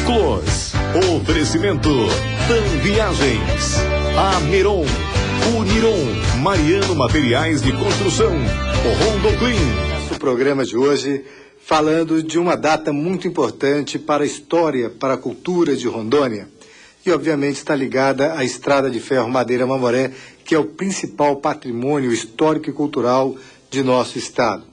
Close. Oferecimento TAM Viagens, Amiron, Uniron, Mariano Materiais de Construção, Rondoclin. Nosso programa de hoje falando de uma data muito importante para a história, para a cultura de Rondônia. E obviamente está ligada à Estrada de Ferro Madeira Mamoré, que é o principal patrimônio histórico e cultural de nosso estado.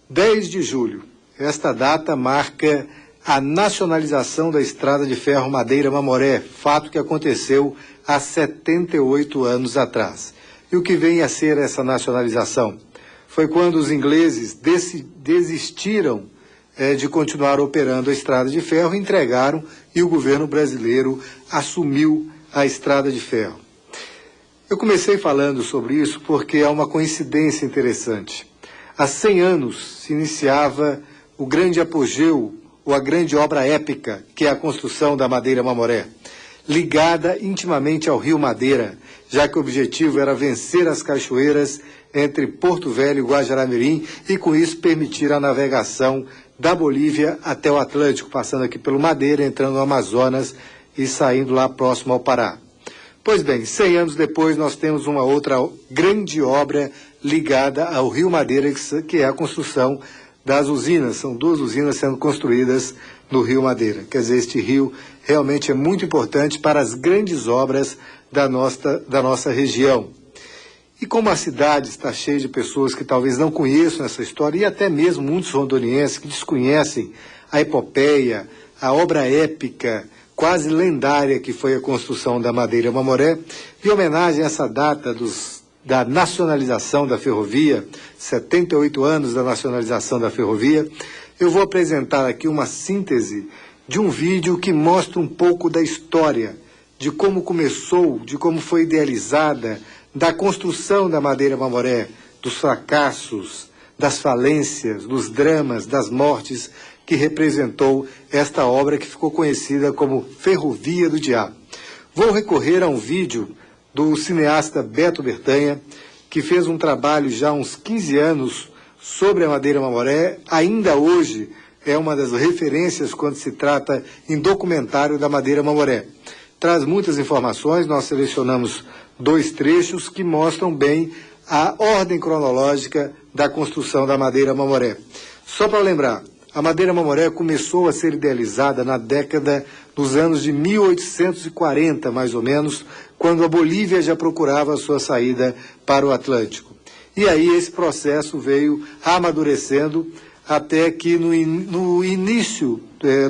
10 de julho, esta data marca a nacionalização da Estrada de Ferro Madeira Mamoré, fato que aconteceu há 78 anos atrás. E o que vem a ser essa nacionalização? Foi quando os ingleses desistiram de continuar operando a Estrada de Ferro, entregaram e o governo brasileiro assumiu a Estrada de Ferro. Eu comecei falando sobre isso porque há uma coincidência interessante. Há 100 anos se iniciava o grande apogeu, ou a grande obra épica, que é a construção da Madeira Mamoré, ligada intimamente ao Rio Madeira, já que o objetivo era vencer as cachoeiras entre Porto Velho e Guajará-Mirim e, com isso, permitir a navegação da Bolívia até o Atlântico, passando aqui pelo Madeira, entrando no Amazonas e saindo lá próximo ao Pará. Pois bem, 100 anos depois nós temos uma outra grande obra ligada ao Rio Madeira, que é a construção das usinas. São 2 usinas sendo construídas no Rio Madeira. Quer dizer, este rio realmente é muito importante para as grandes obras da nossa região. E como a cidade está cheia de pessoas que talvez não conheçam essa história, e até mesmo muitos rondonienses que desconhecem a epopeia, a obra épica, quase lendária que foi a construção da Madeira Mamoré, em homenagem a essa data da nacionalização da ferrovia, 78 anos da nacionalização da ferrovia, eu vou apresentar aqui uma síntese de um vídeo que mostra um pouco da história, de como começou, de como foi idealizada, da construção da Madeira Mamoré, dos fracassos, das falências, dos dramas, das mortes que representou esta obra que ficou conhecida como Ferrovia do Diabo. Vou recorrer a um vídeo do cineasta Beto Bertanha, que fez um trabalho já há uns 15 anos sobre a Madeira Mamoré, ainda hoje é uma das referências quando se trata em documentário da Madeira Mamoré. Traz muitas informações, nós selecionamos 2 trechos que mostram bem a ordem cronológica da construção da Madeira Mamoré. Só para lembrar, a Madeira Mamoré começou a ser idealizada na década dos anos de 1840, mais ou menos, quando a Bolívia já procurava a sua saída para o Atlântico. E aí esse processo veio amadurecendo até que no início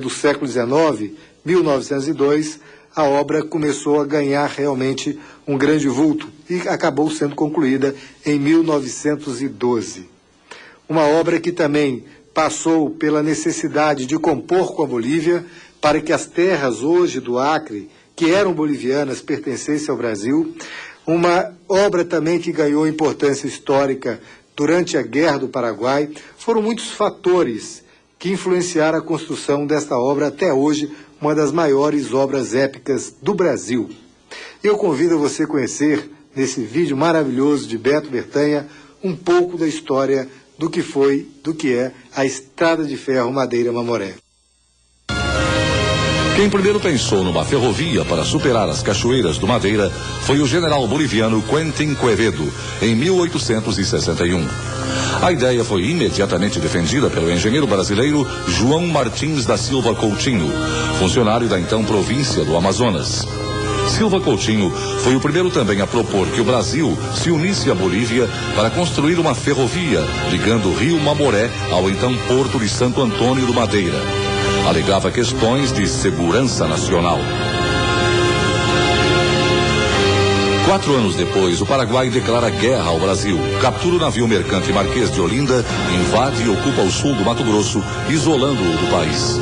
do século XIX, 1902, a obra começou a ganhar realmente um grande vulto e acabou sendo concluída em 1912. Uma obra que também passou pela necessidade de compor com a Bolívia para que as terras hoje do Acre, que eram bolivianas, pertencessem ao Brasil. Uma obra também que ganhou importância histórica durante a Guerra do Paraguai. Foram muitos fatores que influenciaram a construção desta obra, até hoje uma das maiores obras épicas do Brasil. Eu convido você a conhecer, nesse vídeo maravilhoso de Beto Bertanha, um pouco da história do que é a Estrada de Ferro Madeira Mamoré. Quem primeiro pensou numa ferrovia para superar as cachoeiras do Madeira foi o general boliviano Quentin Quevedo, em 1861. A ideia foi imediatamente defendida pelo engenheiro brasileiro João Martins da Silva Coutinho, funcionário da então província do Amazonas. Silva Coutinho foi o primeiro também a propor que o Brasil se unisse à Bolívia para construir uma ferrovia ligando o Rio Mamoré ao então Porto de Santo Antônio do Madeira. Alegava questões de segurança nacional. 4 anos depois, o Paraguai declara guerra ao Brasil, captura o navio mercante Marquês de Olinda, invade e ocupa o sul do Mato Grosso, isolando-o do país.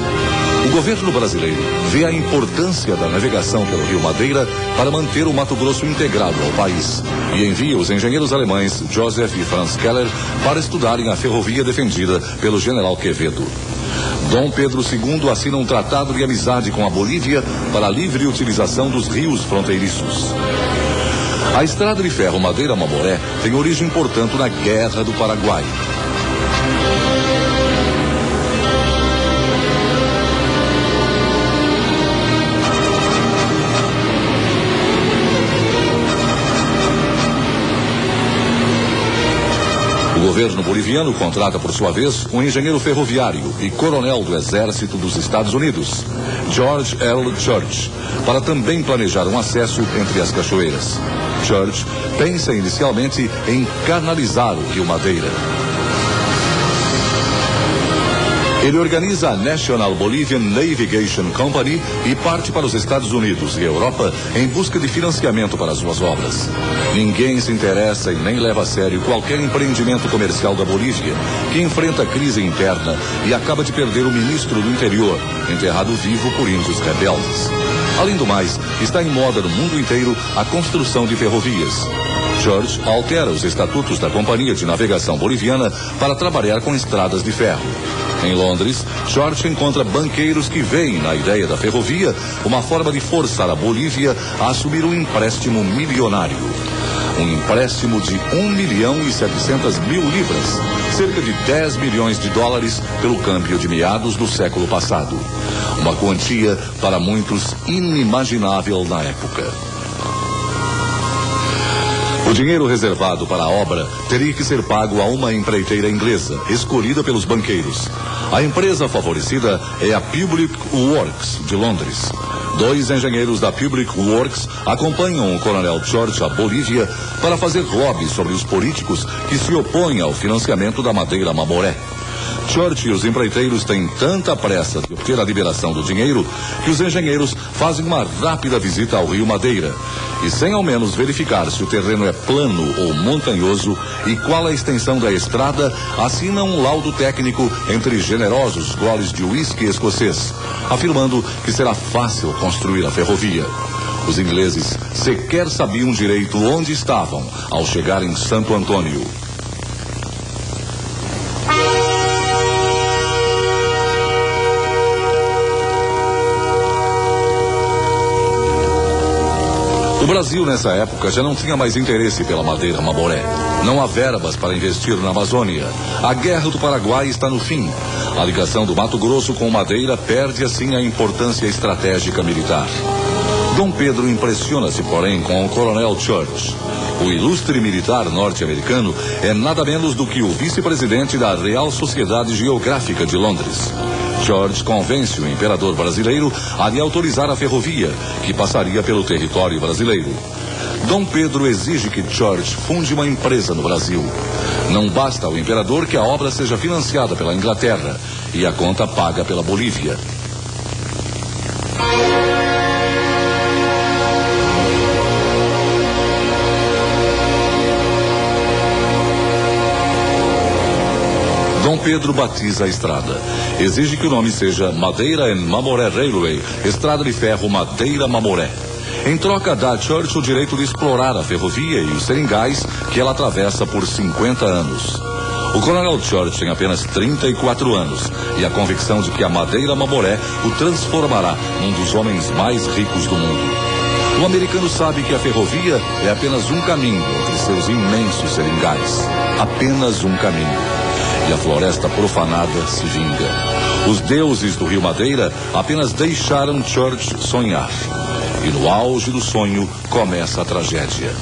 O governo brasileiro vê a importância da navegação pelo Rio Madeira para manter o Mato Grosso integrado ao país e envia os engenheiros alemães Joseph e Franz Keller para estudarem a ferrovia defendida pelo general Quevedo. Dom Pedro II assina um tratado de amizade com a Bolívia para a livre utilização dos rios fronteiriços. A Estrada de Ferro Madeira Mamoré tem origem, portanto, na Guerra do Paraguai. governo boliviano contrata, por sua vez, um engenheiro ferroviário e coronel do Exército dos Estados Unidos, George L. Church, para também planejar um acesso entre as cachoeiras. Church pensa inicialmente em canalizar o Rio Madeira. Ele organiza a National Bolivian Navigation Company e parte para os Estados Unidos e Europa em busca de financiamento para suas obras. Ninguém se interessa e nem leva a sério qualquer empreendimento comercial da Bolívia, que enfrenta crise interna e acaba de perder o ministro do interior, enterrado vivo por índios rebeldes. Além do mais, está em moda no mundo inteiro a construção de ferrovias. Church altera os estatutos da Companhia de Navegação Boliviana para trabalhar com estradas de ferro. Em Londres, Church encontra banqueiros que veem na ideia da ferrovia uma forma de forçar a Bolívia a assumir um empréstimo milionário. Um empréstimo de 1.700.000 libras, cerca de 10 milhões de dólares pelo câmbio de meados do século passado. Uma quantia para muitos inimaginável na época. O dinheiro reservado para a obra teria que ser pago a uma empreiteira inglesa, escolhida pelos banqueiros. A empresa favorecida é a Public Works, de Londres. 2 engenheiros da Public Works acompanham o coronel Church à Bolívia para fazer lobby sobre os políticos que se opõem ao financiamento da madeira mamoré. Church e os empreiteiros têm tanta pressa de obter a liberação do dinheiro que os engenheiros fazem uma rápida visita ao Rio Madeira e, sem ao menos verificar se o terreno é plano ou montanhoso e qual a extensão da estrada, assinam um laudo técnico entre generosos goles de uísque escocês, afirmando que será fácil construir a ferrovia. Os ingleses sequer sabiam direito onde estavam ao chegar em Santo Antônio. O Brasil, nessa época, já não tinha mais interesse pela madeira mamoré. Não há verbas para investir na Amazônia. A Guerra do Paraguai está no fim. A ligação do Mato Grosso com madeira perde, assim, a importância estratégica militar. Dom Pedro impressiona-se, porém, com o coronel Church. O ilustre militar norte-americano é nada menos do que o vice-presidente da Real Sociedade Geográfica de Londres. Church convence o imperador brasileiro a lhe autorizar a ferrovia, que passaria pelo território brasileiro. Dom Pedro exige que Church funde uma empresa no Brasil. Não basta ao imperador que a obra seja financiada pela Inglaterra e a conta paga pela Bolívia. Dom Pedro batiza a estrada. Exige que o nome seja Madeira and Mamoré Railway, Estrada de Ferro Madeira Mamoré. Em troca, dá a Church o direito de explorar a ferrovia e os seringais que ela atravessa por 50 anos. O coronel Church tem apenas 34 anos e a convicção de que a Madeira Mamoré o transformará num dos homens mais ricos do mundo. O americano sabe que a ferrovia é apenas um caminho entre seus imensos seringais. Apenas um caminho. E a floresta profanada se vinga. Os deuses do Rio Madeira apenas deixaram Church sonhar. E no auge do sonho começa a tragédia.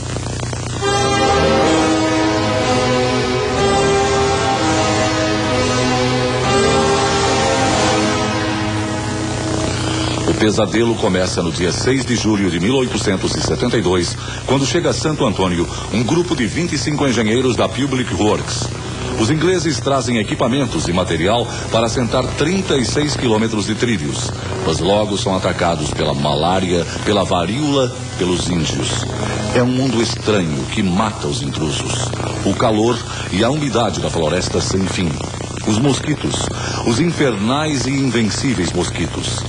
O pesadelo começa no dia 6 de julho de 1872, quando chega a Santo Antônio um grupo de 25 engenheiros da Public Works. Os ingleses trazem equipamentos e material para assentar 36 quilômetros de trilhos, mas logo são atacados pela malária, pela varíola, pelos índios. É um mundo estranho que mata os intrusos. O calor e a umidade da floresta sem fim. Os mosquitos, os infernais e invencíveis mosquitos.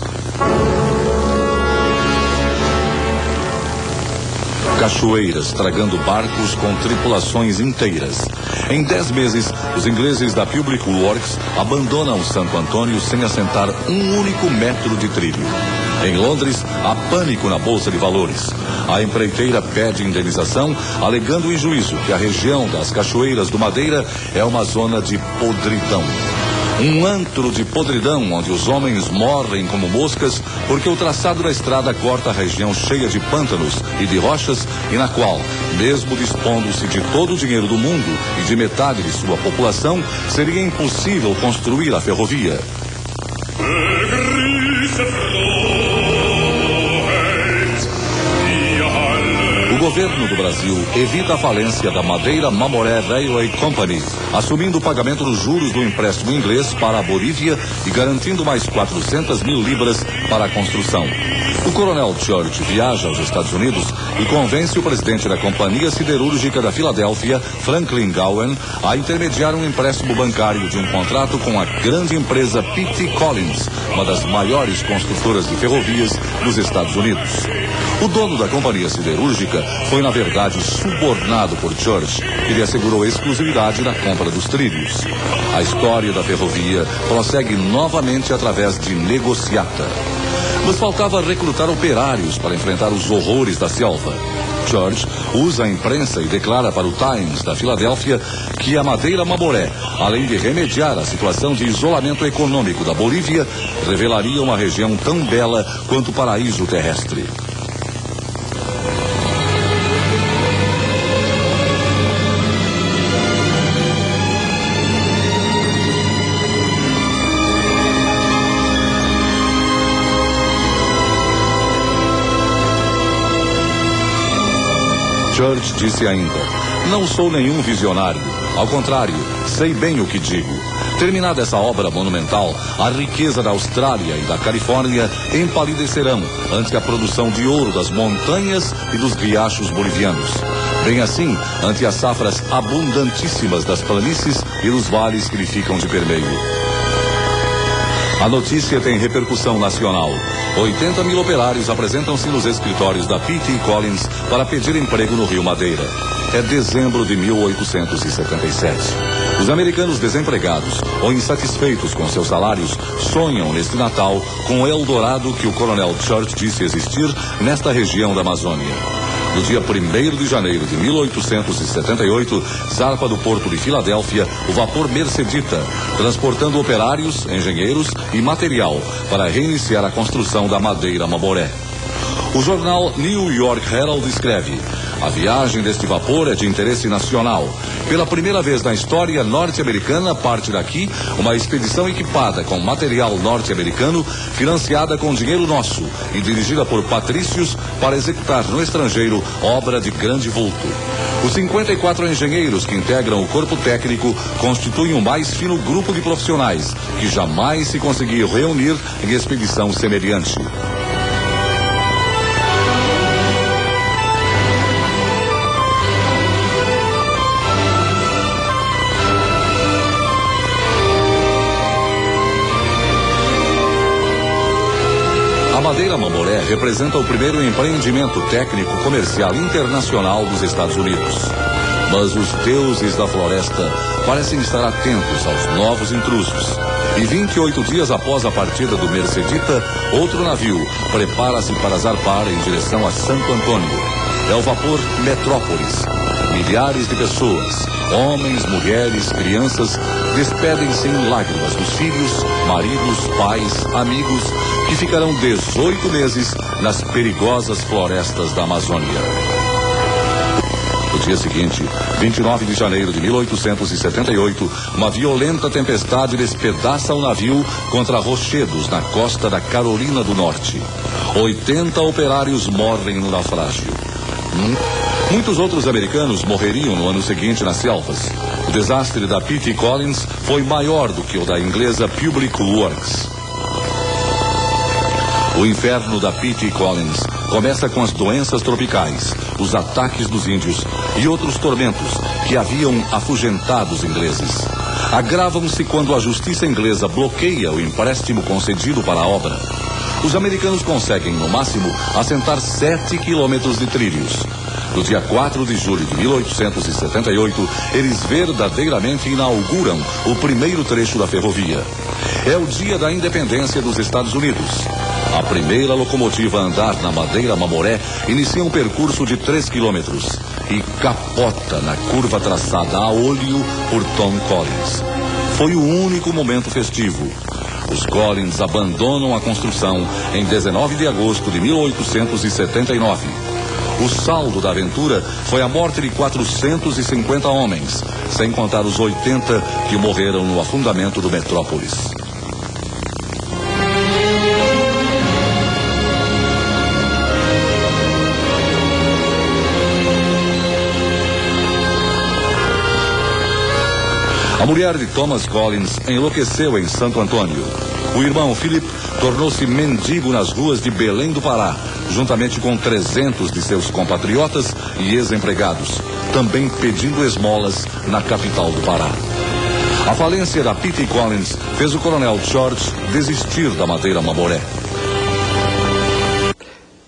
Cachoeiras tragando barcos com tripulações inteiras. Em 10 meses, os ingleses da Public Works abandonam Santo Antônio sem assentar um único metro de trilho. Em Londres, há pânico na Bolsa de Valores. A empreiteira pede indenização, alegando em juízo que a região das Cachoeiras do Madeira é uma zona de podridão. Um antro de podridão onde os homens morrem como moscas porque o traçado da estrada corta a região cheia de pântanos e de rochas e na qual, mesmo dispondo-se de todo o dinheiro do mundo e de metade de sua população, seria impossível construir a ferrovia. O governo do Brasil evita a falência da Madeira Mamoré Railway Company, assumindo o pagamento dos juros do empréstimo inglês para a Bolívia e garantindo mais 400 mil libras para a construção. O coronel George viaja aos Estados Unidos e convence o presidente da Companhia Siderúrgica da Filadélfia, Franklin Gowen, a intermediar um empréstimo bancário de um contrato com a grande empresa P.T. Collins, uma das maiores construtoras de ferrovias dos Estados Unidos. O dono da Companhia Siderúrgica foi, na verdade, subornado por George, que lhe assegurou exclusividade na compra dos trilhos. A história da ferrovia prossegue novamente através de negociata. Nos faltava recrutar operários para enfrentar os horrores da selva. George usa a imprensa e declara para o Times da Filadélfia que a Madeira Mamoré, além de remediar a situação de isolamento econômico da Bolívia, revelaria uma região tão bela quanto o paraíso terrestre. George disse ainda: não sou nenhum visionário. Ao contrário, sei bem o que digo. Terminada essa obra monumental, a riqueza da Austrália e da Califórnia empalidecerão ante a produção de ouro das montanhas e dos riachos bolivianos. Bem assim, ante as safras abundantíssimas das planícies e dos vales que lhe ficam de permeio. A notícia tem repercussão nacional. 80 mil operários apresentam-se nos escritórios da P.T. Collins para pedir emprego no Rio Madeira. É dezembro de 1877. Os americanos desempregados ou insatisfeitos com seus salários sonham neste Natal com o Eldorado que o coronel George disse existir nesta região da Amazônia. No dia 1º de janeiro de 1878, zarpa do porto de Filadélfia o vapor Mercedita, transportando operários, engenheiros e material para reiniciar a construção da Madeira Mamoré. O jornal New York Herald escreve: a viagem deste vapor é de interesse nacional. Pela primeira vez na história norte-americana, parte daqui uma expedição equipada com material norte-americano, financiada com dinheiro nosso e dirigida por patrícios para executar no estrangeiro obra de grande vulto. Os 54 engenheiros que integram o corpo técnico constituem o mais fino grupo de profissionais que jamais se conseguiu reunir em expedição semelhante. A Madeira Mamoré representa o primeiro empreendimento técnico comercial internacional dos Estados Unidos. Mas os deuses da floresta parecem estar atentos aos novos intrusos. E 28 dias após a partida do Mercedita, outro navio prepara-se para zarpar em direção a Santo Antônio. É o vapor Metrópolis. Milhares de pessoas, homens, mulheres, crianças, despedem-se em lágrimas dos filhos, maridos, pais, amigos, que ficarão 18 meses nas perigosas florestas da Amazônia. No dia seguinte, 29 de janeiro de 1878, uma violenta tempestade despedaça o navio contra rochedos na costa da Carolina do Norte. 80 operários morrem no naufrágio. Muitos outros americanos morreriam no ano seguinte nas selvas. O desastre da P.T. Collins foi maior do que o da inglesa Public Works. O inferno da P.T. Collins começa com as doenças tropicais, os ataques dos índios e outros tormentos que haviam afugentado os ingleses. Agravam-se quando a justiça inglesa bloqueia o empréstimo concedido para a obra. Os americanos conseguem, no máximo, assentar 7 quilômetros de trilhos. No dia 4 de julho de 1878, eles verdadeiramente inauguram o primeiro trecho da ferrovia. É o dia da independência dos Estados Unidos. A primeira locomotiva a andar na Madeira Mamoré inicia um percurso de 3 quilômetros e capota na curva traçada a olho por Tom Collins. Foi o único momento festivo. Os Collins abandonam a construção em 19 de agosto de 1879. O saldo da aventura foi a morte de 450 homens, sem contar os 80 que morreram no afundamento do Metrópolis. A mulher de Thomas Collins enlouqueceu em Santo Antônio. O irmão Philip tornou-se mendigo nas ruas de Belém do Pará, juntamente com 300 de seus compatriotas e ex-empregados, também pedindo esmolas na capital do Pará. A falência da P.T. Collins fez o coronel George desistir da madeira Mamoré.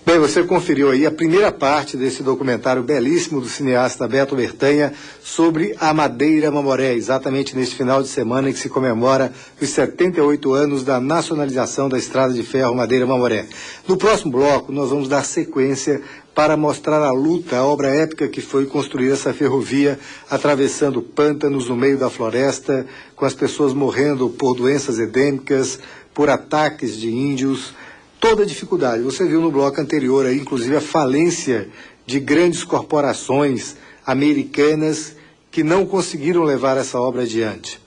Bem, você conferiu aí a primeira parte desse documentário belíssimo do cineasta Beto Bertanha sobre a madeira Mamoré, exatamente neste final de semana em que se comemora os 78 anos da nacionalização da estrada de ferro Madeira Mamoré. No próximo bloco, nós vamos dar sequência para mostrar a luta, a obra épica que foi construir essa ferrovia, atravessando pântanos no meio da floresta, com as pessoas morrendo por doenças endêmicas, por ataques de índios. Toda a dificuldade. Você viu no bloco anterior aí, inclusive, a falência de grandes corporações americanas que não conseguiram levar essa obra adiante.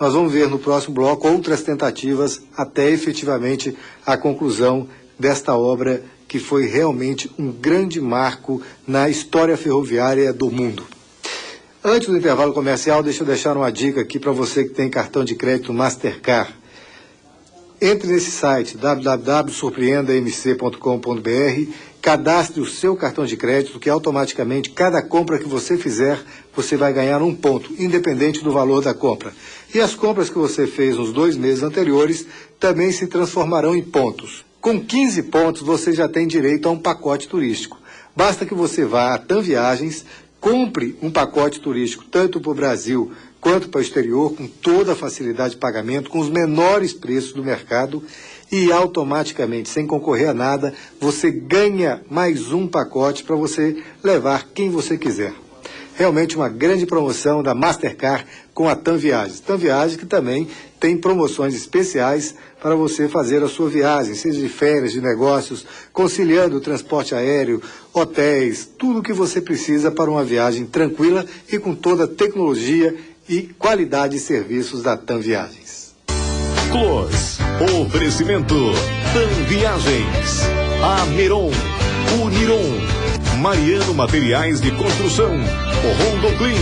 Nós vamos ver no próximo bloco outras tentativas até efetivamente a conclusão desta obra que foi realmente um grande marco na história ferroviária do mundo. Antes do intervalo comercial, deixa eu deixar uma dica aqui para você que tem cartão de crédito Mastercard. Entre nesse site, www.surpreendamc.com.br, cadastre o seu cartão de crédito, que automaticamente, cada compra que você fizer, você vai ganhar um ponto, independente do valor da compra. E as compras que você fez nos 2 meses anteriores também se transformarão em pontos. Com 15 pontos, você já tem direito a um pacote turístico. Basta que você vá a TAM Viagens, compre um pacote turístico, tanto para o Brasil quanto para o exterior, com toda a facilidade de pagamento, com os menores preços do mercado, e automaticamente, sem concorrer a nada, você ganha mais um pacote para você levar quem você quiser. Realmente uma grande promoção da Mastercard com a TAM Viagens. TAM Viagens que também tem promoções especiais para você fazer a sua viagem, seja de férias, de negócios, conciliando o transporte aéreo, hotéis, tudo o que você precisa para uma viagem tranquila e com toda a tecnologia e qualidade de serviços da TAM Viagens. Close. Oferecimento TAM Viagens. Ameron. Uniron. Mariano Materiais de Construção. Rondoclin.